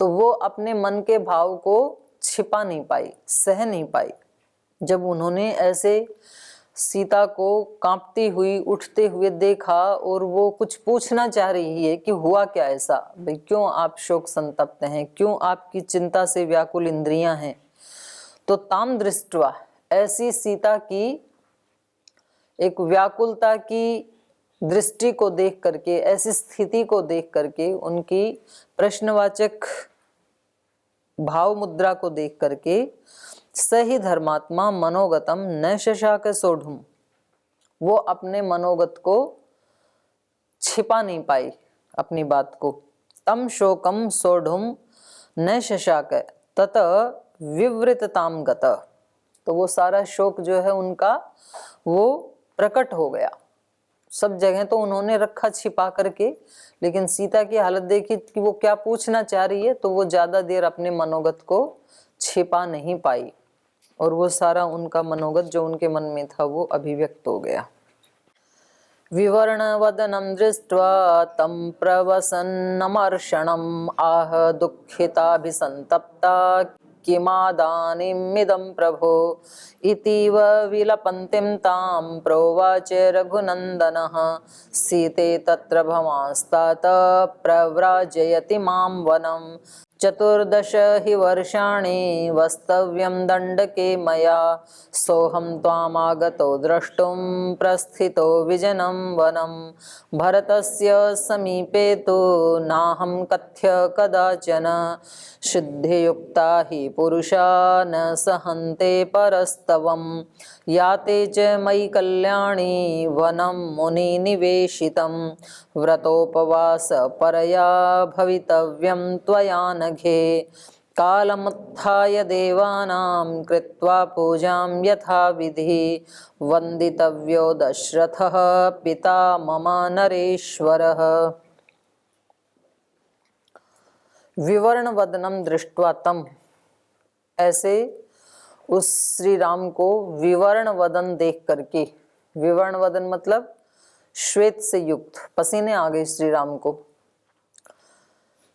तो वो अपने मन के भाव को छिपा नहीं पाई, सह नहीं पाई। जब उन्होंने ऐसे सीता को कांपती हुई उठते हुए देखा और वो कुछ पूछना चाह रही है कि हुआ क्या ऐसा, भाई क्यों आप शोक संतप्त हैं, क्यों आपकी चिंता से व्याकुल इंद्रियां हैं, तो ताम दृष्ट्वा, ऐसी सीता की एक व्याकुलता की दृष्टि को देख करके, ऐसी स्थिति को देख करके, उनकी प्रश्नवाचक भाव मुद्रा को देख करके, सही धर्मात्मा मनोगतम न शशाक सोढ़ुम, वो अपने मनोगत को छिपा नहीं पाई अपनी बात को। तम शोकम सोढ़ुम न शशाक तत विवृतताम गत, तो वो सारा शोक जो है उनका वो प्रकट हो गया। सब जगह तो उन्होंने रखा छिपा करके, लेकिन सीता की हालत देखी कि वो क्या पूछना चाह रही है, तो वो ज्यादा देर अपने मनोगत को छिपा नहीं पाई और वो सारा उनका मनोगत जो उनके मन में था वो अभिव्यक्त हो गया। विवर्ण वदनम दृष्ट्वा तम प्रवसन्नमर्षणम आह दुःखिताभिसंतप्ता किमादानीमिदं प्रभो इतीव विलपन्तीं तां प्रोवाच रघुनन्दनः सीते तत्र भवांस्तात प्रव्राजयति मां वनं चतुर्दश हि वर्षाणि वस्तव्यं दण्डके मया सोऽहं त्वामागतो द्रष्टुं प्रस्थितो विजनं वनं भरतस्य समीपे तु नाहं कथ्य कदाचन शुद्धियुक्ता हि पुरुषा न सहन्ते परस्तवं याते च मयि कल्याणी वनं मुनिनिवेशितं व्रतोपवास परया भवितव्यं त्वया नघे कालमुत्थाय देवानां कृत्वा पूजां यथा विधि वन्दितव्यो दशरथः पिता मम नरेश्वरः। विवर्ण वदनम दृष्ट्वा तम, ऐसे उस श्री राम को विवर्ण वदन देख करके, विवर्ण वदन मतलब श्वेत से युक्त, पसीने आ गए श्री राम को।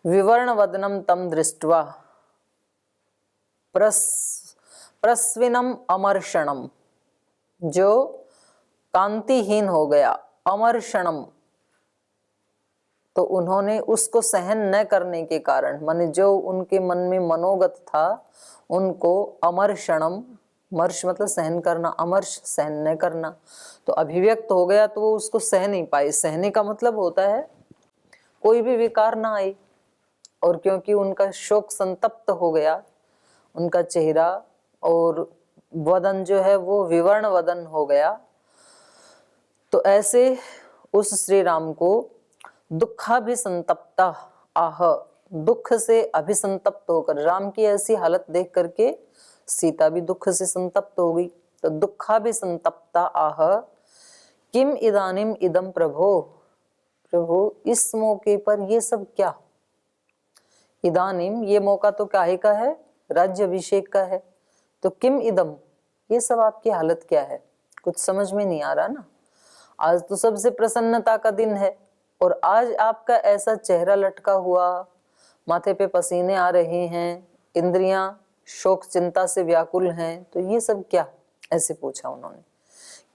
विवर्ण वदनम तम दृष्ट्वा प्रस्विनम अमर्षणम, जो कांतिहीन हो गया, अमर्षणम, तो उन्होंने उसको सहन न करने के कारण, माने जो उनके मन में मनोगत था उनको अमर्षणम, मर्ष मतलब सहन करना, अमर्ष सहन न करना, तो अभिव्यक्त हो गया, तो वो उसको सह नहीं पाए। सहने का मतलब होता है कोई भी विकार ना आए, और क्योंकि उनका शोक संतप्त हो गया, उनका चेहरा और वदन जो है वो विवर्ण वदन हो गया, तो ऐसे उस श्री राम को दुखाभिसंतप्ता आह, दुख से अभिसंतप्त होकर, राम की ऐसी हालत देख करके सीता भी दुख से संतप्त हो गई। तो दुखाभिसंतप्ता आह किम इदानीम इदम प्रभो, प्रभु इस मौके पर ये सब क्या। इदानीम ये मौका तो काहे का है, राज्य अभिषेक का है, तो किम इदम ये सब आपकी हालत क्या है, कुछ समझ में नहीं आ रहा ना। आज तो सबसे प्रसन्नता का दिन है और आज आपका ऐसा चेहरा लटका हुआ, माथे पे पसीने आ रहे हैं, इंद्रियां शोक चिंता से व्याकुल हैं, तो ये सब क्या, ऐसे पूछा उन्होंने।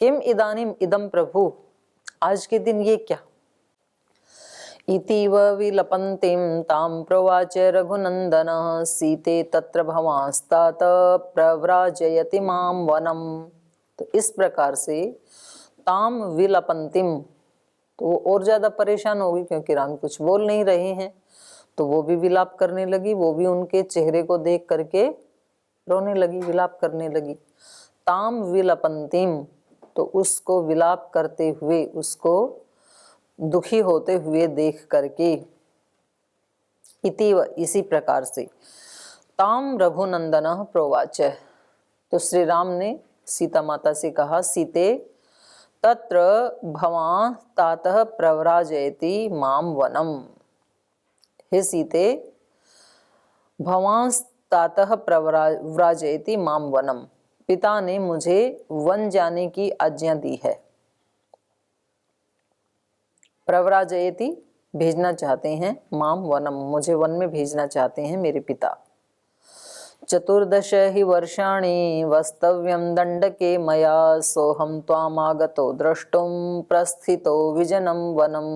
किम इदानीम इदम प्रभु, आज के दिन ये क्या। इतीव विलपन्तीं तां प्रवाच रघुनन्दनः सीते तत्र भवांस्तात प्रव्राजयति मां वनम, तो इस प्रकार से ताम विलपन्तीं, तो वो और ज्यादा परेशान हो गई क्योंकि राम कुछ बोल नहीं रहे हैं, तो वो भी विलाप करने लगी, वो भी उनके चेहरे को देख करके रोने लगी, विलाप करने लगी। ताम विलपन्तीम, तो उसको विलाप करते हुए, उसको दुखी होते हुए देख करके, इतिव इसी प्रकार से, ताम रघुनंदन प्रोवाच, तो श्री राम ने सीता माता से कहा, सीते तत्र भवां तातः प्रव्राजयति मां वनम, हे सीते भवां तातः प्रव्राजयति मां वनम, पिता ने मुझे वन जाने की आज्ञा दी है। प्रव्राजयति भेजना चाहते हैं, माम वनम, मुझे वन में भेजना चाहते हैं मेरे पिता। 14 ही वर्षाणि वस्तव्यम दंडके मया, सोहम त्वामागतो द्रष्टुम प्रस्थितो विजनम वनम।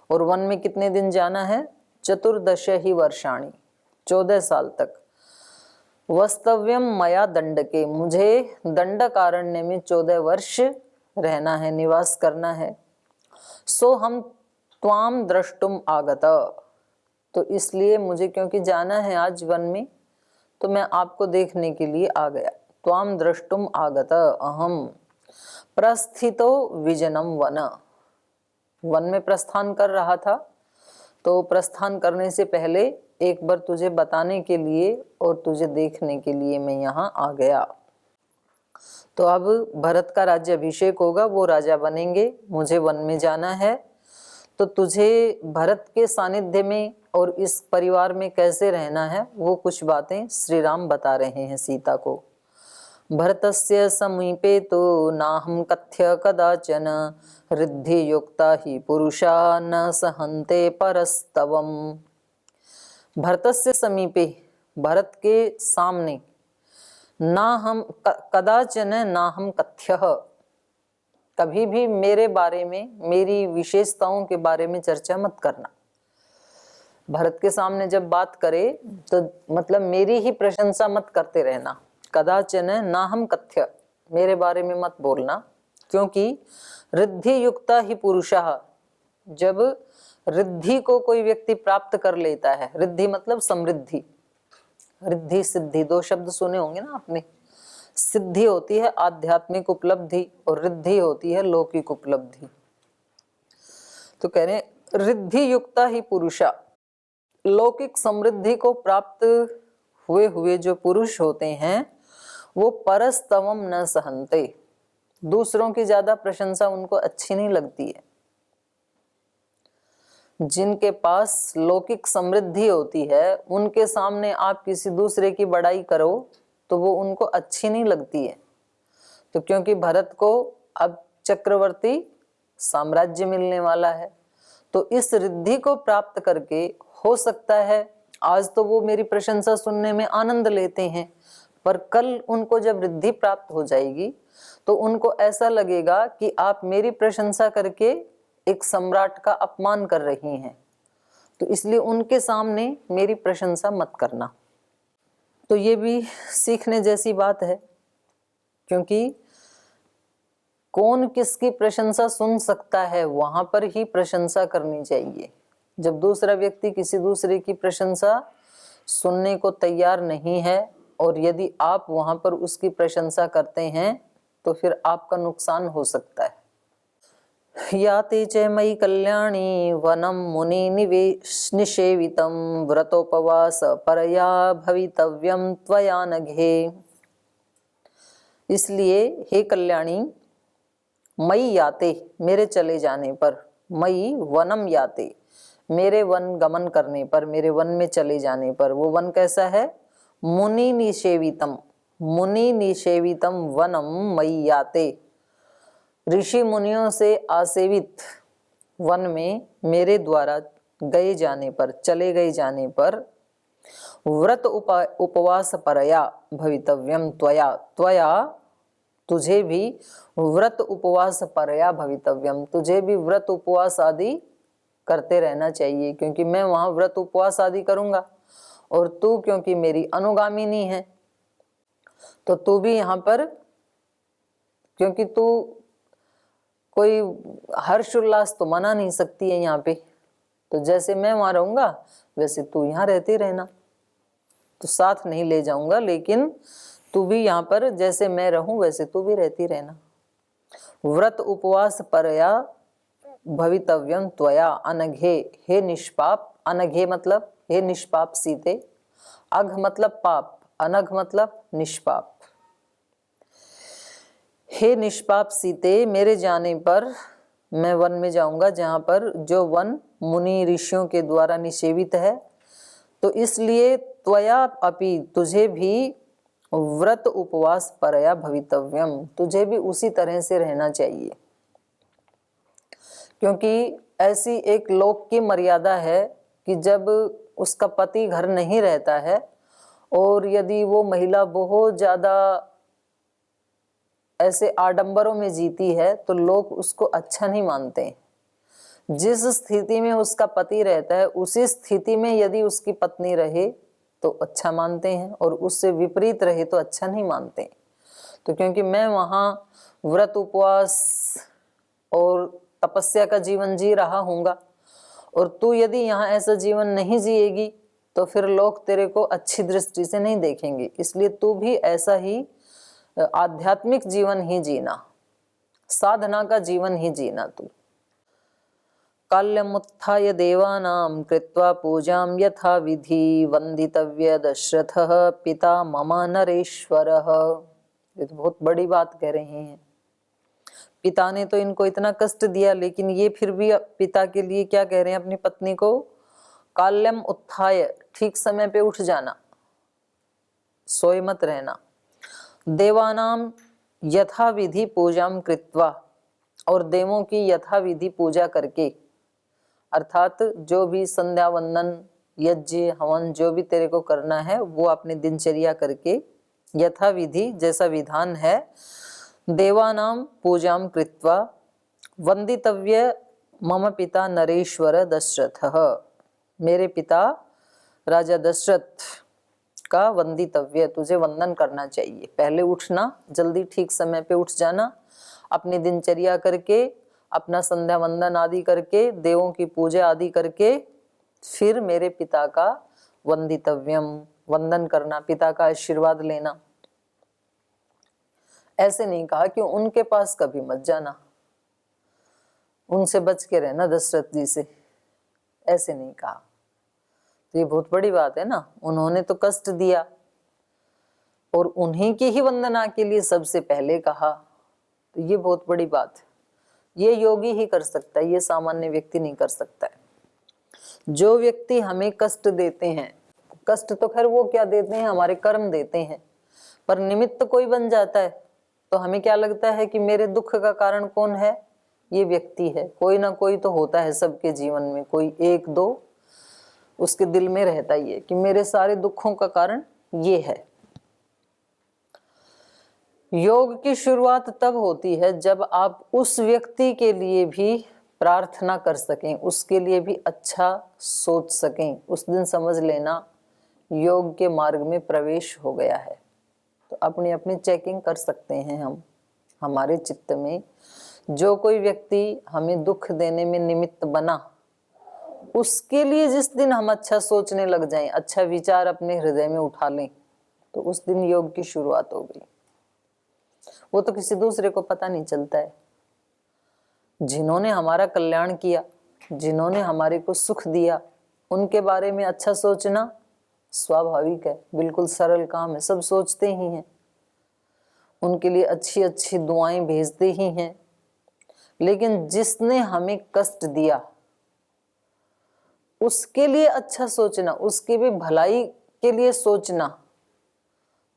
और वन में कितने दिन जाना है? 14 ही वर्षाणि, 14 साल तक। वस्तव्यम मया दंडके, मुझे दंडकारण्य में 14 वर्ष रहना है, निवास करना है। सो हम त्वाम द्रष्टुम आगत, तो इसलिए मुझे क्योंकि जाना है आज वन में, तो मैं आपको देखने के लिए आ गया। त्वाम द्रष्टुम आगत अहम प्रस्थितो विजनम वन, वन में प्रस्थान कर रहा था, तो प्रस्थान करने से पहले एक बार तुझे बताने के लिए और तुझे देखने के लिए मैं यहाँ आ गया। तो अब भरत का राज्य अभिषेक होगा, वो राजा बनेंगे, मुझे वन में जाना है, तो तुझे भरत के सानिध्य में और इस परिवार में कैसे रहना है, वो कुछ बातें श्री राम बता रहे हैं सीता को। भरतस्य समीपे तो नाहं कथ्य कदाचन, रिद्धि युक्ता ही पुरुषा न सहन्ते परस्तवम। भरतस्य समीपे, भरत के सामने, ना हम कदाचन ना हम कथ्य, कभी भी मेरे बारे में, मेरी विशेषताओं के बारे में चर्चा मत करना। भरत के सामने जब बात करे तो मतलब मेरी ही प्रशंसा मत करते रहना। कदाचन ना हम कथ्य, मेरे बारे में मत बोलना, क्योंकि रिद्धि युक्ता ही पुरुषः, जब रिद्धि को कोई व्यक्ति प्राप्त कर लेता है, रिद्धि मतलब समृद्धि, रिद्धि सिद्धि दो शब्द सुने होंगे ना आपने। सिद्धि होती है आध्यात्मिक उपलब्धि और रिद्धि होती है लौकिक उपलब्धि। तो कह रहे रिद्धि युक्ता ही पुरुषा, लौकिक समृद्धि को प्राप्त हुए हुए जो पुरुष होते हैं वो परस्तवम न सहन्ते, दूसरों की ज्यादा प्रशंसा उनको अच्छी नहीं लगती है। जिनके पास लौकिक समृद्धि होती है उनके सामने आप किसी दूसरे की बड़ाई करो तो वो उनको अच्छी नहीं लगती है। तो क्योंकि भरत को अब चक्रवर्ती साम्राज्य मिलने वाला है, तो इस रिद्धि को प्राप्त करके हो सकता है आज तो वो मेरी प्रशंसा सुनने में आनंद लेते हैं, पर कल उनको जब रिद्धि प्राप्त हो जाएगी तो उनको ऐसा लगेगा कि आप मेरी प्रशंसा करके एक सम्राट का अपमान कर रही हैं, तो इसलिए उनके सामने मेरी प्रशंसा मत करना। तो ये भी सीखने जैसी बात है, क्योंकि कौन किसकी प्रशंसा सुन सकता है वहां पर ही प्रशंसा करनी चाहिए। जब दूसरा व्यक्ति किसी दूसरे की प्रशंसा सुनने को तैयार नहीं है और यदि आप वहां पर उसकी प्रशंसा करते हैं तो फिर आपका नुकसान हो सकता है। याते च मयि कल्याणी वनम मुनि निषेवितं, व्रतोपवास परया भवितव्यम त्वया नघे। इसलिए हे कल्याणी, मयि याते, मेरे चले जाने पर, मयि वनम याते, मेरे वन गमन करने पर, मेरे वन में चले जाने पर। वो वन कैसा है? मुनि निषेवितम, मुनि निषेवितम वनम मयि याते, ऋषि मुनियों से आसेवित वन में मेरे द्वारा गए जाने पर, चले गए जाने पर, व्रत उपवास परया भवितव्यम त्वया, त्वया तुझे भी व्रत उपवास परया भवितव्यम, तुझे भी व्रत उपवास आदि करते रहना चाहिए, क्योंकि मैं वहां व्रत उपवास आदि करूंगा और तू क्योंकि मेरी अनुगामिनी है तो तू भी यहाँ पर, क्योंकि तू कोई हर्ष उल्लास तो मना नहीं सकती है यहाँ पे, तो जैसे मैं वहां रहूंगा वैसे तू यहाँ रहती रहना, तो साथ नहीं ले जाऊंगा, लेकिन तू भी यहाँ पर जैसे मैं रहूं वैसे तू भी रहती रहना। व्रत उपवास परया भवितव्यम त्वया अनघे, हे निष्पाप, अनघे मतलब हे निष्पाप सीते, अघ मतलब पाप, अनघ मतलब निष्पाप। हे निष्पाप सीते, मेरे जाने पर मैं वन में जाऊंगा जहां पर जो वन मुनि ऋषियों के द्वारा निषेवित है, तो इसलिए त्वया अपि, तुझे भी व्रत उपवास परया भवितव्यम, तुझे भी उसी तरह से रहना चाहिए। क्योंकि ऐसी एक लोक की मर्यादा है कि जब उसका पति घर नहीं रहता है और यदि वो महिला बहुत ज्यादा ऐसे आडंबरों में जीती है तो लोग उसको अच्छा नहीं मानते। जिस स्थिति में उसका पति रहता है उसी स्थिति में यदि उसकी पत्नी रहे तो अच्छा मानते हैं और उससे विपरीत रहे तो अच्छा नहीं मानते। तो क्योंकि मैं वहां व्रत उपवास और तपस्या का जीवन जी रहा हूँगा और तू यदि यहाँ ऐसा जीवन नहीं जिएगी तो फिर लोग तेरे को अच्छी दृष्टि से नहीं देखेंगे। इसलिए तू भी ऐसा ही आध्यात्मिक जीवन ही जीना, साधना का जीवन ही जीना तू। काल्यमुत्थाय देवानां कृत्वा पूजां यथा विधि वंदितव्य दशरथः पिता मम नरेश्वरः। ये तो बहुत बड़ी बात कह रहे हैं। पिता ने तो इनको इतना कष्ट दिया, लेकिन ये फिर भी पिता के लिए क्या कह रहे हैं अपनी पत्नी को? काल्यम उत्थाय, ठीक समय पे उठ जाना, सोए मत रहना। देवानाम यथा विधि पूजाम कृत्वा, और देवों की यथा विधि पूजा करके, अर्थात जो भी संध्या वंदन यज्ञ हवन जो भी तेरे को करना है वो अपनी दिनचर्या करके यथा विधि जैसा विधान है देवानाम पूजाम कृत्वा वंदितव्य मम पिता नरेश्वर दशरथः, मेरे पिता राजा दशरथ का वंदितव्य, तुझे वंदन करना चाहिए। पहले उठना, जल्दी ठीक समय पे उठ जाना, अपनी दिनचर्या करके अपना संध्या वंदन आदि करके देवों की पूजा आदि करके फिर मेरे पिता का वंदितव्यम, वंदन करना, पिता का आशीर्वाद लेना। ऐसे नहीं कहा कि उनके पास कभी मत जाना, उनसे बच के रहना दशरथ जी से, ऐसे नहीं कहा। तो ये बहुत बड़ी बात है ना, उन्होंने तो कष्ट दिया और उन्हीं की ही वंदना के लिए सबसे पहले कहा, तो ये बहुत बड़ी बात है। ये योगी ही कर सकता है, ये सामान्य व्यक्ति नहीं कर सकता है। जो व्यक्ति हमें कष्ट देते हैं, कष्ट तो खैर वो क्या देते हैं, हमारे कर्म देते हैं, पर निमित्त कोई बन जाता है तो हमें क्या लगता है कि मेरे दुख का कारण कौन है? ये व्यक्ति है। कोई ना कोई तो होता है सबके जीवन में, कोई एक दो उसके दिल में रहता ही है कि मेरे सारे दुखों का कारण ये है। योग की शुरुआत तब होती है जब आप उस व्यक्ति के लिए भी प्रार्थना कर सकें, उसके लिए भी अच्छा सोच सकें। उस दिन समझ लेना योग के मार्ग में प्रवेश हो गया है। तो अपनी अपनी चेकिंग कर सकते हैं हम, हमारे चित्त में जो कोई व्यक्ति हमें दुख देने में निमित्त बना, उसके लिए जिस दिन हम अच्छा सोचने लग जाएं, अच्छा विचार अपने हृदय में उठा लें, तो उस दिन योग की शुरुआत हो गई। वो तो किसी दूसरे को पता नहीं चलता है। जिन्होंने हमारा कल्याण किया, जिन्होंने हमारे को सुख दिया, उनके बारे में अच्छा सोचना स्वाभाविक है, बिल्कुल सरल काम है, सब सोचते ही हैं, उनके लिए अच्छी अच्छी दुआएं भेजते ही हैं। लेकिन जिसने हमें कष्ट दिया उसके लिए अच्छा सोचना, उसकी भी भलाई के लिए सोचना,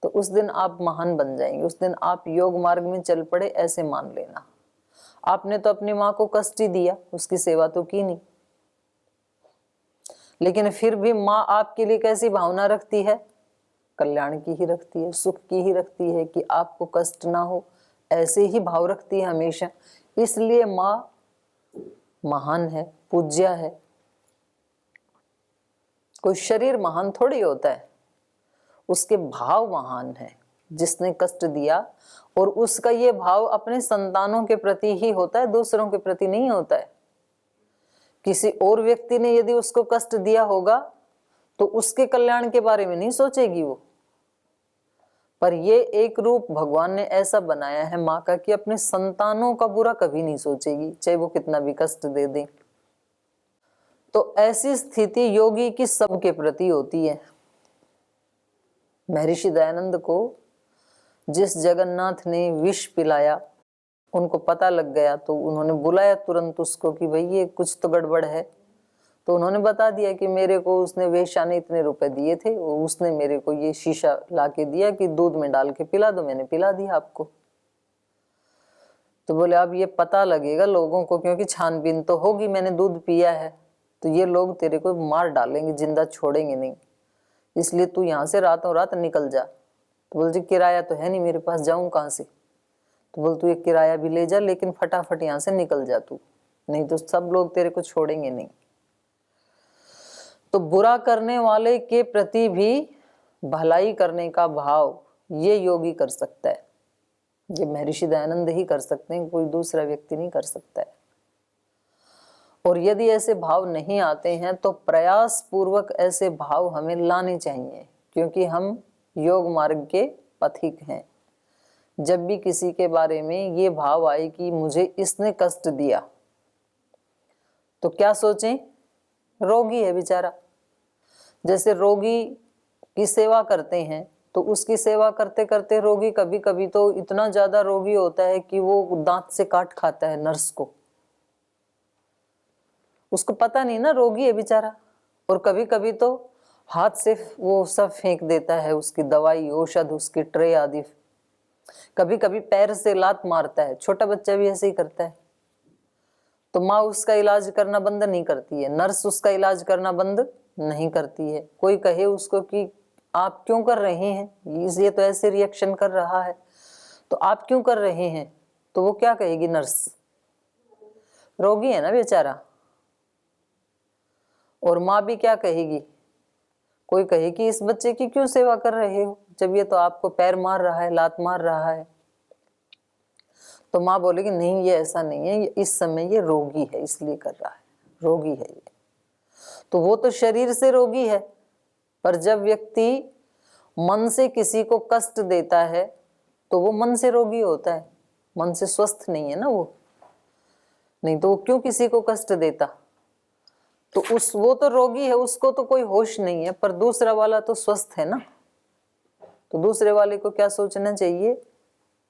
तो उस दिन आप महान बन जाएंगे, उस दिन आप योग मार्ग में चल पड़े, ऐसे मान लेना। आपने तो अपनी माँ को कष्ट ही दिया, उसकी सेवा तो की नहीं, लेकिन फिर भी माँ आपके लिए कैसी भावना रखती है? कल्याण की ही रखती है, सुख की ही रखती है, कि आपको कष्ट ना हो, ऐसे ही भाव रखती है हमेशा। इसलिए माँ महान है, पूज्य है। कोई शरीर महान थोड़ी होता है, उसके भाव महान है। जिसने कष्ट दिया और उसका ये भाव अपने संतानों के प्रति ही होता है, दूसरों के प्रति नहीं होता है। किसी और व्यक्ति ने यदि उसको कष्ट दिया होगा तो उसके कल्याण के बारे में नहीं सोचेगी वो। पर ये एक रूप भगवान ने ऐसा बनाया है माँ का कि अपने संतानों का बुरा कभी नहीं सोचेगी, चाहे वो कितना भी कष्ट दे दे। तो ऐसी स्थिति योगी की सबके प्रति होती है। महर्षि दयानंद को जिस जगन्नाथ ने विष पिलाया, उनको पता लग गया तो उन्होंने बुलाया तुरंत उसको कि भाई ये कुछ तो गड़बड़ है। तो उन्होंने बता दिया कि मेरे को उसने वेश्या ने इतने रुपए दिए थे, उसने मेरे को ये शीशा ला के दिया कि दूध में डाल के पिला दो, मैंने पिला दिया आपको। तो बोले अब ये पता लगेगा लोगों को, क्योंकि छानबीन तो होगी, मैंने दूध पिया है, तो ये लोग तेरे को मार डालेंगे, जिंदा छोड़ेंगे नहीं, इसलिए तू यहाँ से रातों रात निकल जा। तो बोल जी किराया तो है नहीं मेरे पास, जाऊं कहाँ से? तो बोल तू ये किराया भी ले जा, लेकिन फटाफट यहाँ से निकल जा तू, नहीं तो सब लोग तेरे को छोड़ेंगे नहीं। तो बुरा करने वाले के प्रति भी भलाई करने का भाव ये योगी कर सकता है, ये महर्षि दयानंद ही कर सकते हैं, कोई दूसरा व्यक्ति नहीं कर सकता है। और यदि ऐसे भाव नहीं आते हैं तो प्रयास पूर्वक ऐसे भाव हमें लाने चाहिए, क्योंकि हम योग मार्ग के पथिक हैं। जब भी किसी के बारे में ये भाव आए कि मुझे इसने कष्ट दिया, तो क्या सोचें? रोगी है बेचारा। जैसे रोगी की सेवा करते हैं, तो उसकी सेवा करते करते रोगी कभी कभी तो इतना ज्यादा रोगी होता है कि वो दांत से काट खाता है नर्स को, उसको पता नहीं ना रोगी है बेचारा। और कभी कभी तो हाथ से वो सब फेंक देता है, उसकी दवाई औषध, उसकी ट्रे आदि। कभी कभी पैर से लात मारता है, छोटा बच्चा भी ऐसे ही करता है। तो माँ उसका इलाज करना बंद नहीं करती है, नर्स उसका इलाज करना बंद नहीं करती है। कोई कहे उसको कि आप क्यों कर रहे हैं, ये तो ऐसे रिएक्शन कर रहा है, तो आप क्यों कर रहे हैं? तो वो क्या कहेगी नर्स? रोगी है ना बेचारा। और माँ भी क्या कहेगी? कोई कहे कि इस बच्चे की क्यों सेवा कर रहे हो, जब ये तो आपको पैर मार रहा है, लात मार रहा है। तो माँ बोलेगी नहीं, ये ऐसा नहीं है, इस समय ये रोगी है इसलिए कर रहा है, रोगी है ये। तो वो तो शरीर से रोगी है, पर जब व्यक्ति मन से किसी को कष्ट देता है तो वो मन से रोगी होता है, मन से स्वस्थ नहीं है ना वो। नहीं तो वो क्यों किसी को कष्ट देता? तो वो तो रोगी है, उसको तो कोई होश नहीं है, पर दूसरा वाला तो स्वस्थ है ना। तो दूसरे वाले को क्या सोचना चाहिए?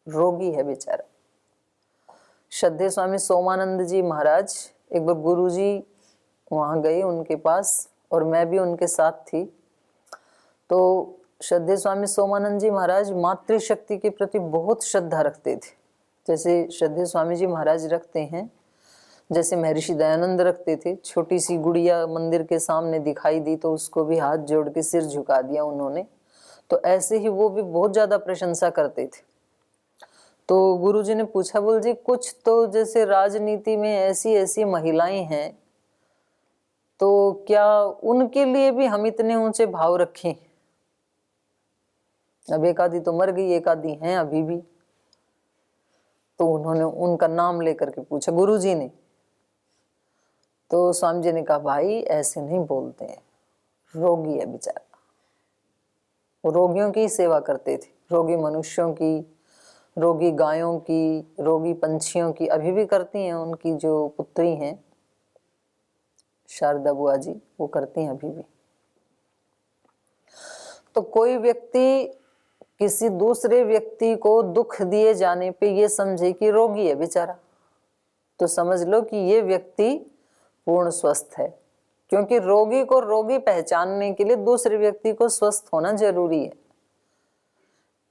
रोगी है बेचारा। श्रद्धेय स्वामी सोमानंद जी महाराज एक बार गुरु जी वहां गए उनके पास, और मैं भी उनके साथ थी। तो श्रद्धेय स्वामी सोमानंद जी महाराज मातृशक्ति के प्रति बहुत श्रद्धा रखते थे, जैसे श्रद्धेय स्वामी जी महाराज रखते हैं, जैसे महर्षि दयानंद रखते थे। छोटी सी गुड़िया मंदिर के सामने दिखाई दी तो उसको भी हाथ जोड़ के सिर झुका दिया उन्होंने। तो ऐसे ही वो भी बहुत ज्यादा प्रशंसा करते थे। तो गुरुजी ने पूछा, बोल जी कुछ तो जैसे राजनीति में ऐसी ऐसी महिलाएं हैं, तो क्या उनके लिए भी हम इतने ऊंचे भाव रखें? अब एक आधी तो मर गई, एक आधी हैं अभी भी। तो उन्होंने उनका नाम लेकर के पूछा गुरुजी ने। तो स्वामी जी ने कहा, भाई ऐसे नहीं बोलते हैं, रोगी है बेचारा। वो रोगियों की सेवा करते थे, रोगी मनुष्यों की, रोगी गायों की, रोगी पंछियों की, अभी भी करती हैं। उनकी जो पुत्री हैं शारदा बुआ जी, वो करती हैं अभी भी। तो कोई व्यक्ति किसी दूसरे व्यक्ति को दुख दिए जाने पे ये समझे कि रोगी है बेचारा, तो समझ लो कि ये व्यक्ति पूर्ण स्वस्थ है। क्योंकि रोगी को रोगी पहचानने के लिए दूसरे व्यक्ति को स्वस्थ होना जरूरी है।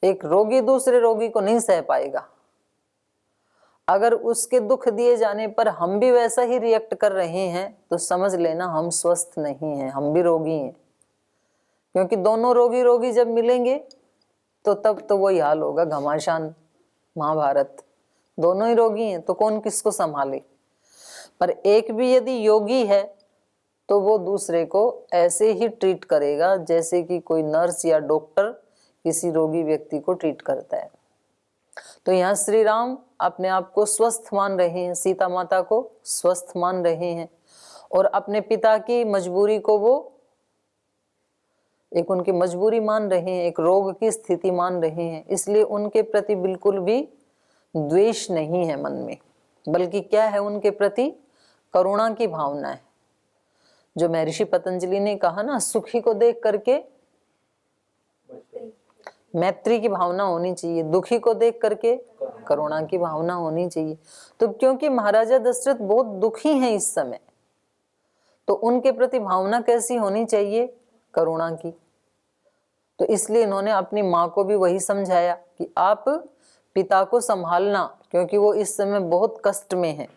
एक रोगी दूसरे रोगी को नहीं सह पाएगा। अगर उसके दुख दिए जाने पर हम भी वैसा ही रिएक्ट कर रहे हैं तो समझ लेना हम स्वस्थ नहीं हैं, हम भी रोगी हैं। क्योंकि दोनों रोगी रोगी जब मिलेंगे तो तब तो वही हाल होगा, घमासान महाभारत। दोनों ही रोगी हैं तो कौन किसको संभाले? पर एक भी यदि योगी है तो वो दूसरे को ऐसे ही ट्रीट करेगा जैसे कि कोई नर्स या डॉक्टर किसी रोगी व्यक्ति को ट्रीट करता है। तो यहाँ श्री राम अपने आप को स्वस्थ मान रहे हैं, सीता माता को स्वस्थ मान रहे हैं, और अपने पिता की मजबूरी को वो एक उनकी मजबूरी मान रहे हैं, एक रोग की स्थिति मान रहे हैं। इसलिए उनके प्रति बिल्कुल भी द्वेष नहीं है मन में, बल्कि क्या है उनके प्रति करुणा की भावना है। जो महर्षि पतंजलि ने कहा ना, सुखी को देख करके मैत्री की भावना होनी चाहिए, दुखी को देख करके करुणा की भावना होनी चाहिए। तो क्योंकि महाराजा दशरथ बहुत दुखी हैं इस समय, तो उनके प्रति भावना कैसी होनी चाहिए? करुणा की। तो इसलिए इन्होंने अपनी माँ को भी वही समझाया कि आप पिता को संभालना, क्योंकि वो इस समय बहुत कष्ट में है।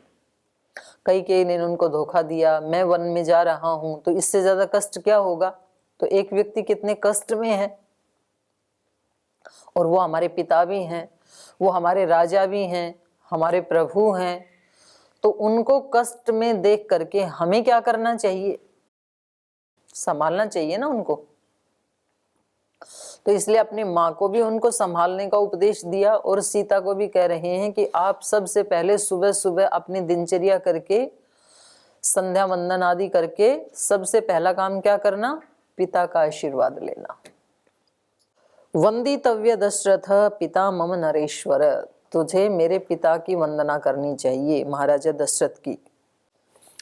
कैकेयी ने उनको धोखा दिया, मैं वन में जा रहा हूं, तो इससे ज्यादा कष्ट क्या होगा। तो एक व्यक्ति कितने कष्ट में है, और वो हमारे पिता भी हैं, वो हमारे राजा भी हैं, हमारे प्रभु हैं, तो उनको कष्ट में देख करके हमें क्या करना चाहिए, संभालना चाहिए ना उनको। तो इसलिए अपनी माँ को भी उनको संभालने का उपदेश दिया, और सीता को भी कह रहे हैं कि आप सबसे पहले सुबह सुबह अपनी दिनचर्या करके, संध्या वंदन आदि करके, सबसे पहला काम क्या करना, पिता का आशीर्वाद लेना। वंदितव्य दशरथ पिता मम नरेश्वर, तुझे मेरे पिता की वंदना करनी चाहिए, महाराजा दशरथ की,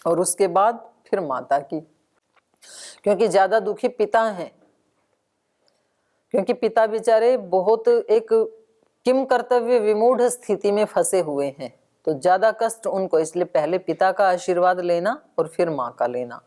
और उसके बाद फिर माता की, क्योंकि ज्यादा दुखी पिता हैं, क्योंकि पिता बेचारे बहुत एक किम कर्तव्य विमूढ़ स्थिति में फंसे हुए हैं, तो ज्यादा कष्ट उनको, इसलिए पहले पिता का आशीर्वाद लेना और फिर माँ का लेना।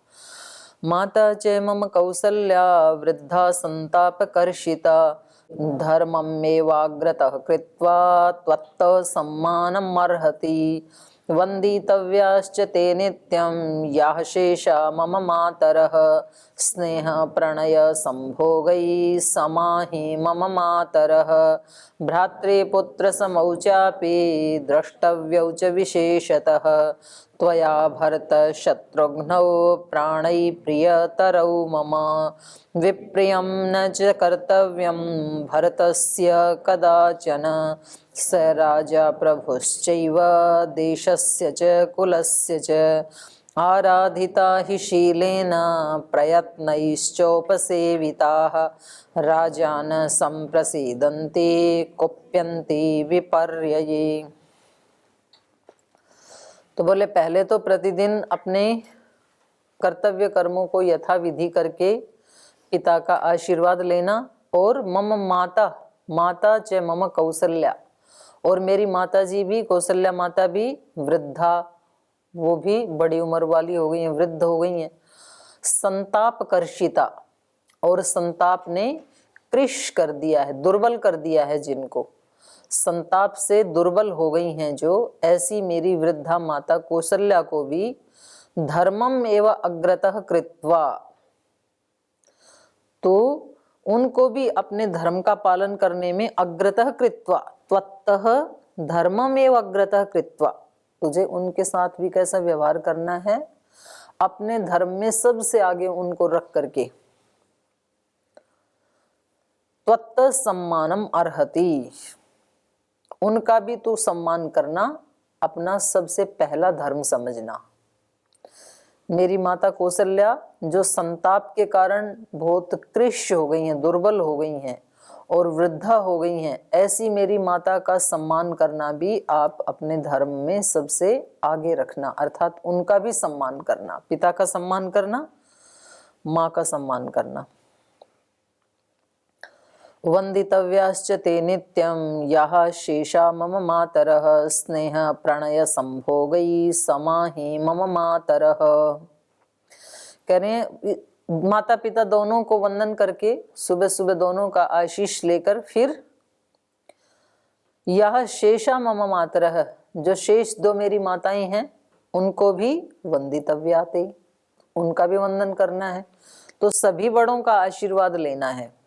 माता च मम कौसल्या वृद्धा संताप कर्षिता, धर्ममेवाग्रतः कृत्वा त्वत्त सम्मानमर्हति, वन्दितव्याश्च ते नित्यं याः शेषा मम मातरः, स्नेह प्रणय संभोगैः समाहि मम मातरः, भ्रातृपुत्र समौ चापि द्रष्टव्यौ च विशेषतः, त्वया भरत शत्रुघ्नौ प्राणै प्रियतरौ मम, विप्रियं न च कर्तव्यं भरतस्य कदाचन, स राजा प्रभुश्चैव देशस्य च कुलस्य च, आराधिता हि शीलेन प्रयत्नैश्चोपसेविताः, राजान संप्रसीदन्ति कुप्यन्ति विपर्यये। तो बोले पहले तो प्रतिदिन अपने कर्तव्य कर्मों को यथाविधि करके पिता का आशीर्वाद लेना, और मम माता, माता च मम कौसल्या, और मेरी माता जी भी, कौसल्या माता भी वृद्धा, वो भी बड़ी उम्र वाली हो गई हैं, वृद्ध हो गई हैं, संताप कर्षिता, और संताप ने कृश कर दिया है, दुर्बल कर दिया है, जिनको संताप से दुर्बल हो गई हैं जो, ऐसी मेरी वृद्धा माता कौसल्या को भी धर्मम एवं अग्रतः कृत्वा, तो उनको भी अपने धर्म का पालन करने में अग्रतः कृत्वा, त्वत्तः धर्मम एवं अग्रतः कृत्वा, तुझे उनके साथ भी कैसा व्यवहार करना है, अपने धर्म में सबसे आगे उनको रख करके, त्वत्त सम्मानम अर्हति, उनका भी तू सम्मान करना अपना सबसे पहला धर्म समझना। मेरी माता कौसल्या जो संताप के कारण बहुत कृश हो गई हैं, दुर्बल हो गई हैं और वृद्धा हो गई हैं, ऐसी मेरी माता का सम्मान करना भी आप अपने धर्म में सबसे आगे रखना, अर्थात उनका भी सम्मान करना, पिता का सम्मान करना, माँ का सम्मान करना। वंदितव्याश्च ते नित्यं याः शेषा मम मातरः, स्नेह प्रणय संभोगैः समाहि मम मातरः। कह रहे हैं माता पिता दोनों को वंदन करके सुबह सुबह दोनों का आशीष लेकर, फिर यह शेषा मम मातरः, जो शेष दो मेरी माताएं हैं उनको भी वंदितव्याते, उनका भी वंदन करना है। तो सभी बड़ों का आशीर्वाद लेना है,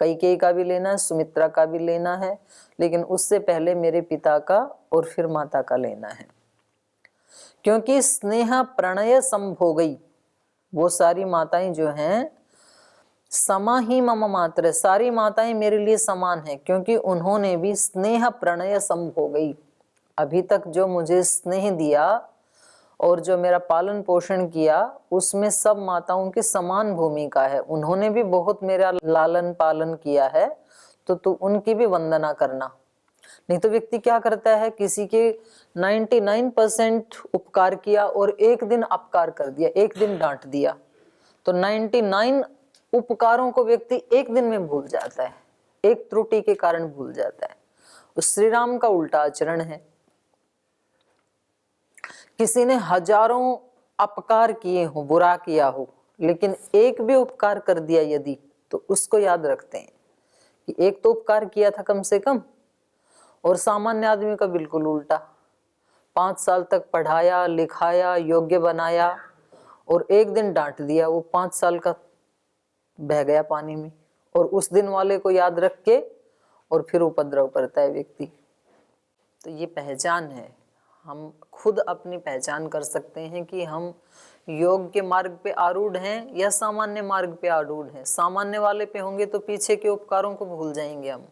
कैकेयी का भी लेना है, सुमित्रा का भी लेना है, लेकिन उससे पहले मेरे पिता का और फिर माता का लेना है। क्योंकि स्नेह प्रणय संभोगई, वो सारी माताएं जो हैं, समा ही मम मातर, सारी माताएं मेरे लिए समान है, क्योंकि उन्होंने भी स्नेह प्रणय संभोगई, अभी तक जो मुझे स्नेह दिया और जो मेरा पालन पोषण किया, उसमें सब माताओं की समान भूमिका है। उन्होंने भी बहुत मेरा लालन पालन किया है, तो तू उनकी भी वंदना करना। नहीं तो व्यक्ति क्या करता है, किसी के 99% उपकार किया और एक दिन अपकार कर दिया, एक दिन डांट दिया, तो 99 उपकारों को व्यक्ति एक दिन में भूल जाता है, एक त्रुटि के कारण भूल जाता है। उस श्री राम का उल्टा आचरण है। किसी ने हजारों अपकार किए हो, बुरा किया हो, लेकिन एक भी उपकार कर दिया यदि, तो उसको याद रखते हैं कि एक तो उपकार किया था कम से कम, और सामान्य आदमी का बिल्कुल उल्टा। 5 साल तक पढ़ाया लिखाया योग्य बनाया और एक दिन डांट दिया, वो 5 साल का बह गया पानी में। और उस दिन वाले को याद रख के और फिर उपद्रव करता है व्यक्ति। तो ये पहचान है, हम खुद अपनी पहचान कर सकते हैं कि हम योग के मार्ग पे आरूढ़ हैं या सामान्य मार्ग पे आरूढ़ हैं। सामान्य वाले पे होंगे तो पीछे के उपकारों को भूल जाएंगे हम,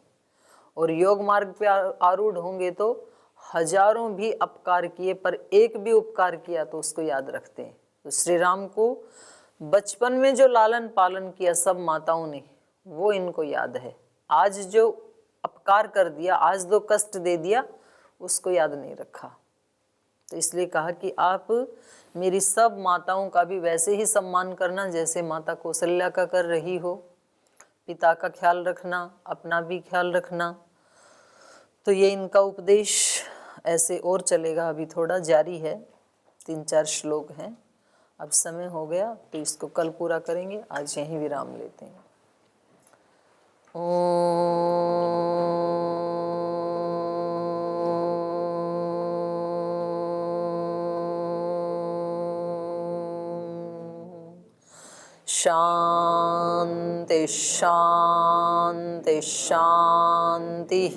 और योग मार्ग पे आरूढ़ होंगे तो हजारों भी अपकार किए पर एक भी उपकार किया तो उसको याद रखते हैं। तो श्री राम को बचपन में जो लालन पालन किया सब माताओं ने, वो इनको याद है। आज जो अपकार कर दिया, आज जो कष्ट दे दिया, उसको याद नहीं रखा। तो इसलिए कहा कि आप मेरी सब माताओं का भी वैसे ही सम्मान करना जैसे माता कौशल्या का कर रही हो। पिता का ख्याल रखना, अपना भी ख्याल रखना। तो ये इनका उपदेश ऐसे और चलेगा, अभी थोड़ा जारी है, 3-4 श्लोक हैं। अब समय हो गया तो इसको कल पूरा करेंगे, आज यहीं विराम लेते हैं। शांति शांति शांति।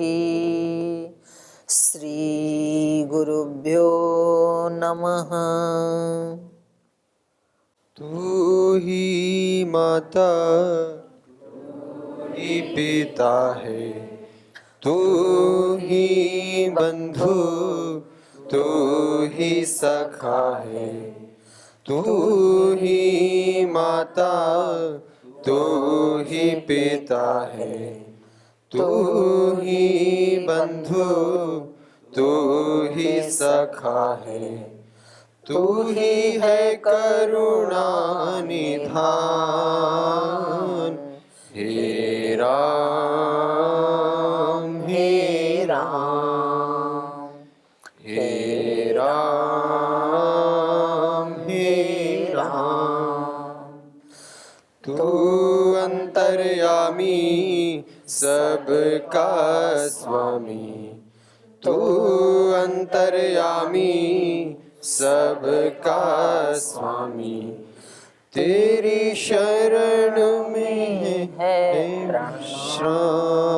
श्री गुरुभ्यो नमः। तू ही माता ही पिता है, तू ही बंधु, तू ही सखा है। तू ही माता, तू ही पिता है, तू ही बंधु, तू ही सखा है। तू ही है करुणा निधान। हे राम हे राम, हे राम हे राम। तू अंतर्यामी सबका स्वामी, तू अंतर्यामी सबका स्वामी। तेरी शरण में है विश्राम।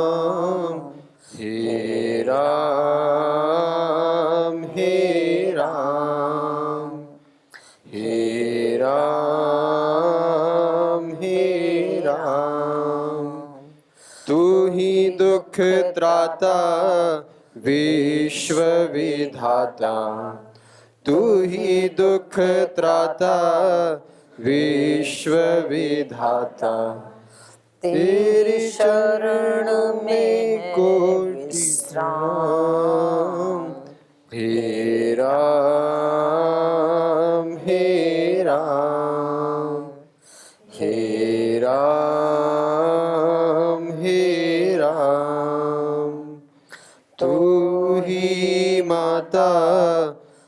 हे राम हे राम, हे राम हे राम। तू ही दुख त्राता विश्व विधाता, तू ही दुख त्राता विश्व विधाता। तेरी शरण में कोटि विश्राम। हे राम हे राम, हे राम हे राम। तू ही माता,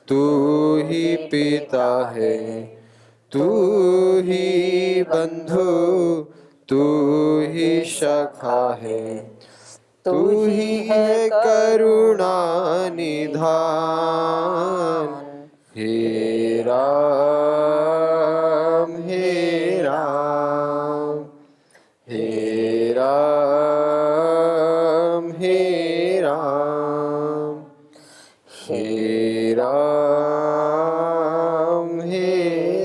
तू ही पिता है, तू ही बंधु, तू ही सखा है। तू ही है करुणा निधान। हे राम हे राम, हे राम हे राम, हे राम हे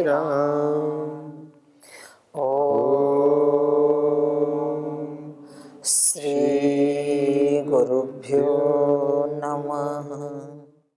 राम। श्री गुरुभ्यो नमः।